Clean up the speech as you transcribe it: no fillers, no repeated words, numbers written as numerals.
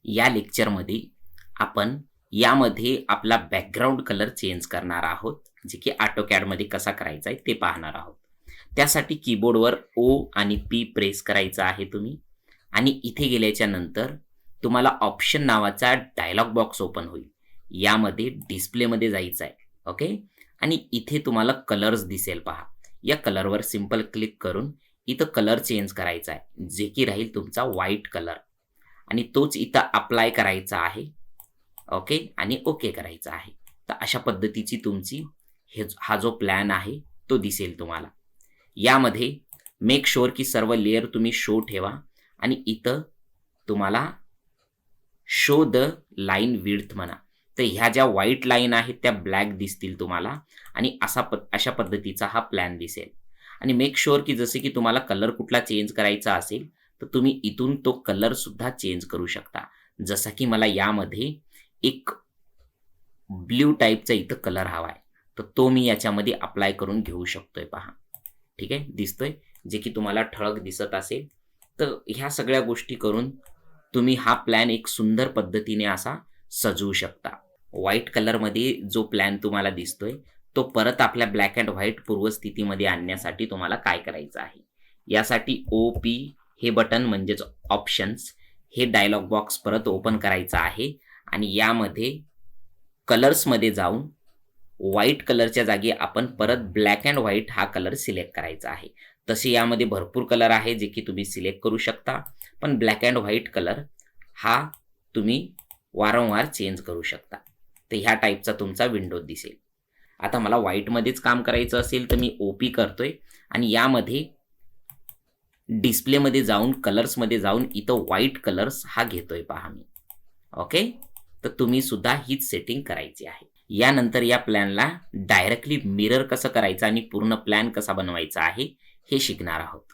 या लेक्चरमध्ये आपण यामध्ये आपला बॅकग्राऊंड कलर चेंज करणार आहोत, जे की AutoCADमध्ये कसा करायचा आहे ते पाहणार आहोत. त्यासाठी कीबोर्डवर O आणि P प्रेस करायचा आहे तुम्ही आणि इथे गेल्याच्या नंतर तुम्हाला ऑप्शन नावाचा डायलॉग बॉक्स ओपन होईल. यामध्ये डिस्प्लेमध्ये जायचं आहे. ओके. आणि इथे तुम्हाला कलर्स दिसेल पहा. या कलरवर सिंपल क्लिक करून इथं कलर चेंज करायचा आहे, जे की राहील तुमचा व्हाईट कलर आणि तोच इथं अप्लाय करायचा आहे. ओके. आणि ओके करायचा आहे. तर अशा पद्धतीची तुमची हा जो प्लॅन आहे तो दिसेल तुम्हाला. यामध्ये मेक शुअर की सर्व लेयर तुम्ही शो ठेवा आणि इथं तुम्हाला शो द लाईन विड्थ म्हणा. तर ह्या ज्या व्हाईट लाईन आहेत त्या ब्लॅक दिसतील तुम्हाला आणि अशा पद्धतीचा हा प्लॅन दिसेल. आणि मेक शुअर की जसे की तुम्हाला कलर कुठला चेंज करायचा असेल तर तुम्ही इथून तो कलर सुद्धा चेंज करू शकता. जसा की मला यामध्ये एक ब्ल्यू टाईपचा इथं कलर हवा आहे, तर तो मी याच्यामध्ये अप्लाय करून घेऊ शकतोय पहा. ठीक आहे, दिसतोय जे की तुम्हाला ठळक दिसत असेल. तर ह्या सगळ्या गोष्टी करून तुम्ही हा प्लॅन एक सुंदर पद्धतीने असा सजवू शकता. व्हाईट कलरमध्ये जो प्लॅन तुम्हाला दिसतोय तो परत आपल्या ब्लॅक अँड व्हाईट पूर्वस्थितीमध्ये आणण्यासाठी तुम्हाला काय करायचं आहे, यासाठी OP हे बटन म्हणजेच ऑप्शन्स हे डायलॉग बॉक्स परत ओपन करायचा आहे आणि यामध्ये कलर्समध्ये जाऊन व्हाईट कलरच्या जागी आपण परत ब्लॅक अँड व्हाईट हा कलर सिलेक्ट करायचा आहे. तसे यामध्ये भरपूर कलर आहे जे की तुम्ही सिलेक्ट करू शकता, पण ब्लॅक अँड व्हाईट कलर हा तुम्ही वारंवार चेंज करू शकता. तर ह्या टाईपचा तुमचा विंडो दिसेल. आता मला व्हाईटमध्येच काम करायचं असेल तर मी OP करतोय आणि यामध्ये डिस्प्लेमध्ये जाऊन कलर्समध्ये जाऊन इथं व्हाईट कलर्स हा घेतोय पहा मी. ओके. तर तुम्ही सुद्धा हीच सेटिंग करायची आहे. यानंतर या प्लॅनला डायरेक्टली मिरर कसं करायचं आणि पूर्ण प्लॅन कसा बनवायचा आहे हे शिकणार आहोत.